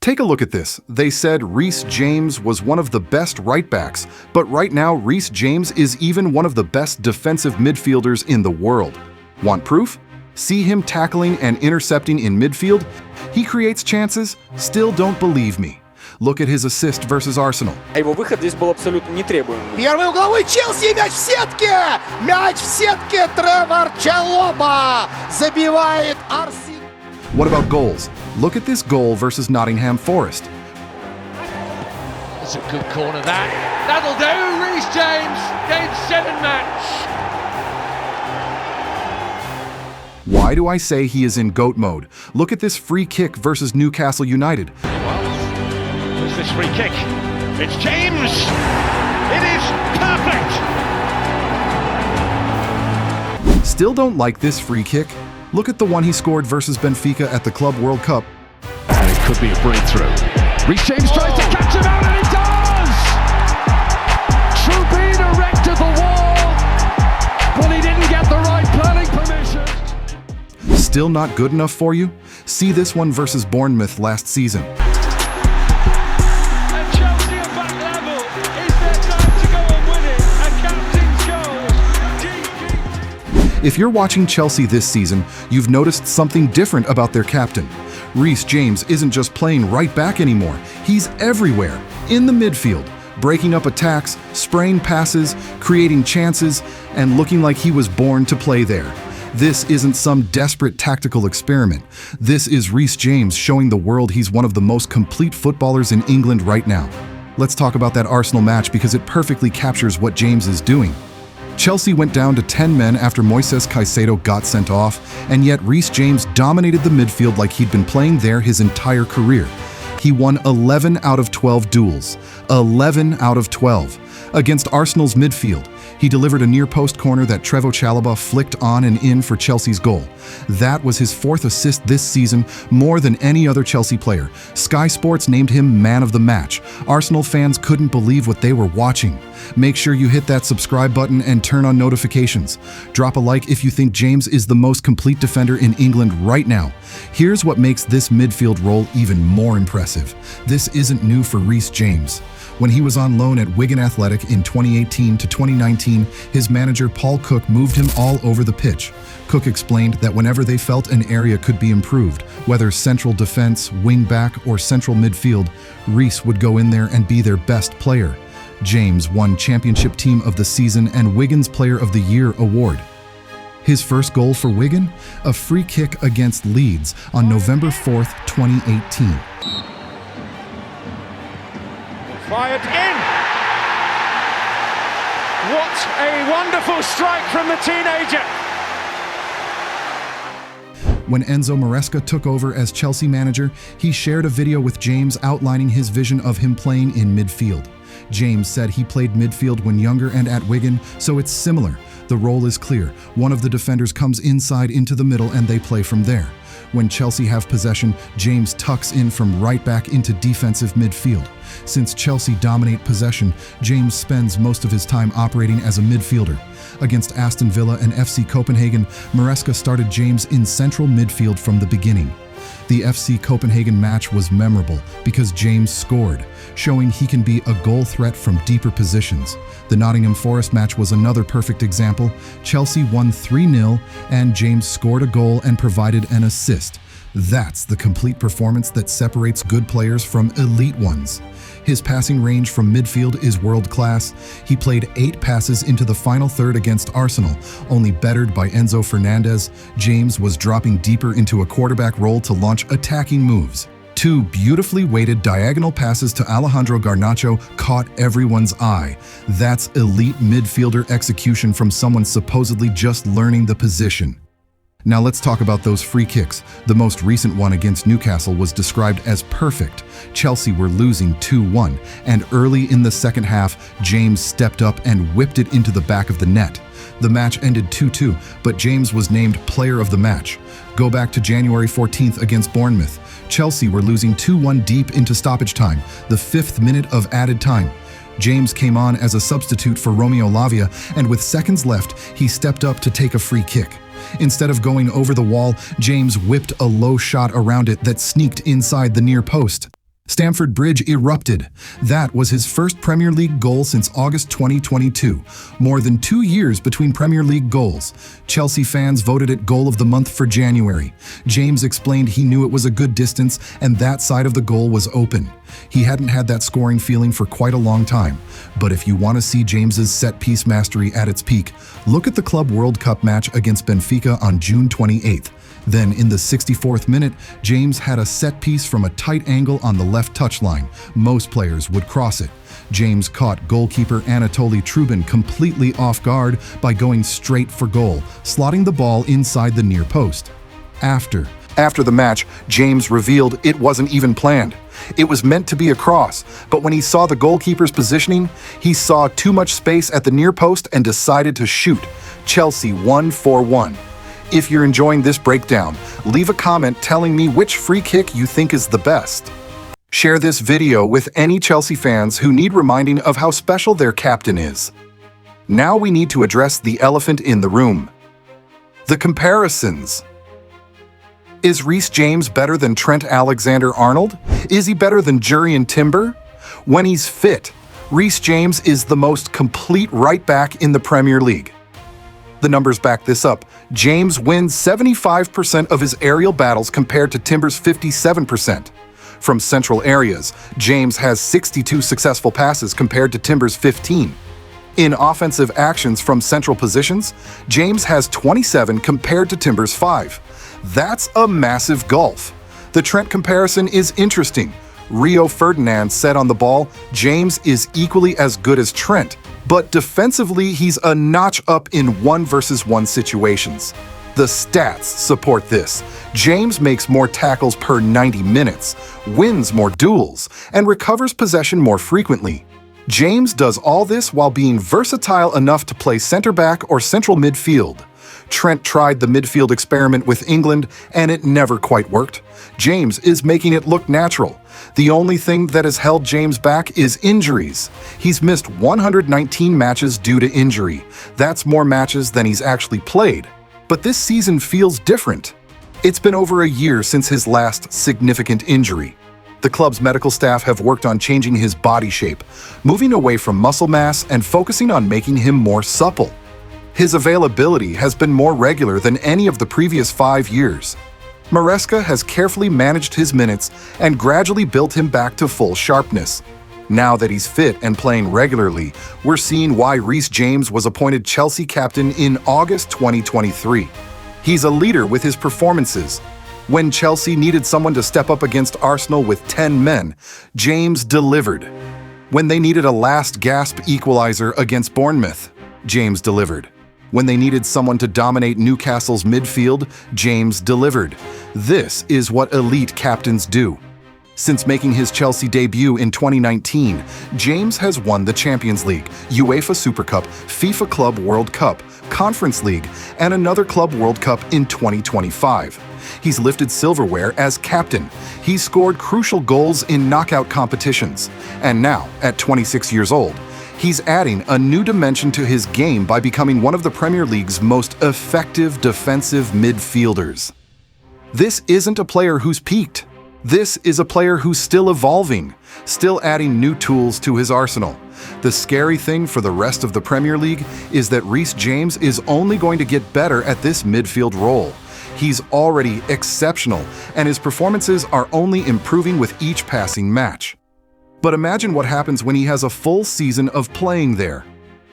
Take a look at this. They said Reece James was one of the best right backs, but right now Reece James is even one of the best defensive midfielders in the world. Want proof? See him tackling and intercepting in midfield? He creates chances? Still don't believe me. Look at his assist versus Arsenal. Его выход здесь был абсолютно нетребуемым. Первый угловой Челси, мяч в сетке! Мяч в сетке, Тревор Чалоба забивает Арсенал. What about goals? Look at this goal versus Nottingham Forest. That's a good corner, that. That'll do, Reece James, game 7 match. Why do I say he is in GOAT mode? Look at this free kick versus Newcastle United. What's this free kick? It's James! It is perfect! Still don't like this free kick? Look at the one he scored versus Benfica at the Club World Cup. And it could be a breakthrough. Reece James tries to catch him out, and he does! Trubin erected the wall, but he didn't get the right planning permission. Still not good enough for you? See this one versus Bournemouth last season. And Chelsea are back level. Is there time to go and win it? A captain's goal. If you're watching Chelsea this season, you've noticed something different about their captain. Reece James isn't just playing right back anymore. He's everywhere, in the midfield, breaking up attacks, spraying passes, creating chances, and looking like he was born to play there. This isn't some desperate tactical experiment. This is Reece James showing the world he's one of the most complete footballers in England right now. Let's talk about that Arsenal match because it perfectly captures what James is doing. Chelsea went down to 10 men after Moises Caicedo got sent off, and yet Reece James dominated the midfield like he'd been playing there his entire career. He won 11 out of 12 duels. 11 out of 12. Against Arsenal's midfield, he delivered a near-post corner that Trevoh Chalobah flicked on and in for Chelsea's goal. That was his 4th assist this season, more than any other Chelsea player. Sky Sports named him man of the match. Arsenal fans couldn't believe what they were watching. Make sure you hit that subscribe button and turn on notifications. Drop a like if you think James is the most complete defender in England right now. Here's what makes this midfield role even more impressive. This isn't new for Reece James. When he was on loan at Wigan Athletic in 2018 to 2019, his manager Paul Cook moved him all over the pitch. Cook explained that whenever they felt an area could be improved, whether central defense, wing back, or central midfield, Reece would go in there and be their best player. James won Championship Team of the Season and Wigan's Player of the Year award. His first goal for Wigan? A free kick against Leeds on November 4th, 2018. Fired in! What a wonderful strike from the teenager! When Enzo Maresca took over as Chelsea manager, he shared a video with James outlining his vision of him playing in midfield. James said he played midfield when younger and at Wigan, so it's similar. The role is clear. One of the defenders comes inside into the middle and they play from there. When Chelsea have possession, James tucks in from right back into defensive midfield. Since Chelsea dominate possession, James spends most of his time operating as a midfielder. Against Aston Villa and FC Copenhagen, Maresca started James in central midfield from the beginning. The FC Copenhagen match was memorable because James scored, showing he can be a goal threat from deeper positions. The Nottingham Forest match was another perfect example. Chelsea won 3-0 and James scored a goal and provided an assist. That's the complete performance that separates good players from elite ones. His passing range from midfield is world-class. He played 8 passes into the final third against Arsenal, only bettered by Enzo Fernandez. James was dropping deeper into a quarterback role to launch attacking moves. 2 beautifully weighted diagonal passes to Alejandro Garnacho caught everyone's eye. That's elite midfielder execution from someone supposedly just learning the position. Now let's talk about those free kicks. The most recent one against Newcastle was described as perfect. Chelsea were losing 2-1, and early in the second half, James stepped up and whipped it into the back of the net. The match ended 2-2, but James was named player of the match. Go back to January 14th against Bournemouth. Chelsea were losing 2-1 deep into stoppage time, the 5th minute of added time. James came on as a substitute for Romeo Lavia, and with seconds left, he stepped up to take a free kick. Instead of going over the wall, James whipped a low shot around it that sneaked inside the near post. Stamford Bridge erupted. That was his first Premier League goal since August 2022. More than 2 years between Premier League goals. Chelsea fans voted it Goal of the Month for January. James explained he knew it was a good distance and that side of the goal was open. He hadn't had that scoring feeling for quite a long time. But if you want to see James's set-piece mastery at its peak, look at the Club World Cup match against Benfica on June 28th. Then, in the 64th minute, James had a set piece from a tight angle on the left touchline. Most players would cross it. James caught goalkeeper Anatoly Trubin completely off guard by going straight for goal, slotting the ball inside the near post. After the match, James revealed it wasn't even planned. It was meant to be a cross, but when he saw the goalkeeper's positioning, he saw too much space at the near post and decided to shoot. Chelsea won 4-1. If you're enjoying this breakdown, leave a comment telling me which free kick you think is the best. Share this video with any Chelsea fans who need reminding of how special their captain is. Now we need to address the elephant in the room. The comparisons. Is Reece James better than Trent Alexander-Arnold? Is he better than Jurrien Timber? When he's fit, Reece James is the most complete right back in the Premier League. The numbers back this up. James wins 75% of his aerial battles compared to Timber's 57%. From central areas, James has 62 successful passes compared to Timber's 15. In offensive actions from central positions, James has 27 compared to Timber's 5. That's a massive gulf. The Trent comparison is interesting. Rio Ferdinand said on the ball, James is equally as good as Trent, but defensively he's a notch up in 1-versus-1 situations. The stats support this. James makes more tackles per 90 minutes, wins more duels, and recovers possession more frequently. James does all this while being versatile enough to play center back or central midfield. Trent tried the midfield experiment with England, and it never quite worked. James is making it look natural. The only thing that has held James back is injuries. He's missed 119 matches due to injury. That's more matches than he's actually played. But this season feels different. It's been over a year since his last significant injury. The club's medical staff have worked on changing his body shape, moving away from muscle mass and focusing on making him more supple. His availability has been more regular than any of the previous 5 years. Maresca has carefully managed his minutes and gradually built him back to full sharpness. Now that he's fit and playing regularly, we're seeing why Reece James was appointed Chelsea captain in August 2023. He's a leader with his performances. When Chelsea needed someone to step up against Arsenal with 10 men, James delivered. When they needed a last-gasp equalizer against Bournemouth, James delivered. When they needed someone to dominate Newcastle's midfield, James delivered. This is what elite captains do. Since making his Chelsea debut in 2019, James has won the Champions League, UEFA Super Cup, FIFA Club World Cup, Conference League, and another Club World Cup in 2025. He's lifted silverware as captain. He's scored crucial goals in knockout competitions. And now, at 26 years old, he's adding a new dimension to his game by becoming one of the Premier League's most effective defensive midfielders. This isn't a player who's peaked. This is a player who's still evolving, still adding new tools to his arsenal. The scary thing for the rest of the Premier League is that Reece James is only going to get better at this midfield role. He's already exceptional, and his performances are only improving with each passing match. But imagine what happens when he has a full season of playing there.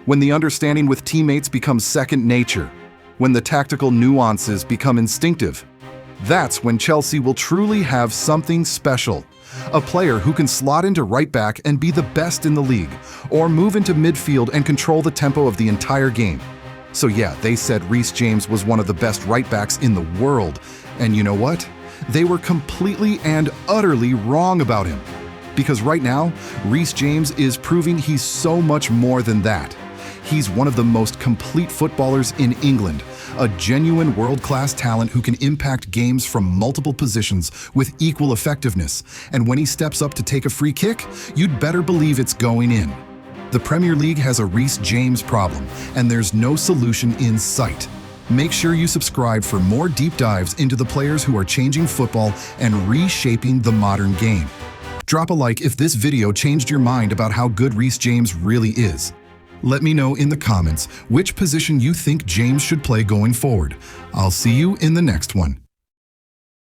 When the understanding with teammates becomes second nature. When the tactical nuances become instinctive. That's when Chelsea will truly have something special. A player who can slot into right back and be the best in the league, or move into midfield and control the tempo of the entire game. So yeah, they said Reece James was one of the best right backs in the world. And you know what? They were completely and utterly wrong about him. Because right now, Reece James is proving he's so much more than that. He's one of the most complete footballers in England, a genuine world-class talent who can impact games from multiple positions with equal effectiveness. And when he steps up to take a free kick, you'd better believe it's going in. The Premier League has a Reece James problem, and there's no solution in sight. Make sure you subscribe for more deep dives into the players who are changing football and reshaping the modern game. Drop a like if this video changed your mind about how good Reece James really is. Let me know in the comments which position you think James should play going forward. I'll see you in the next one.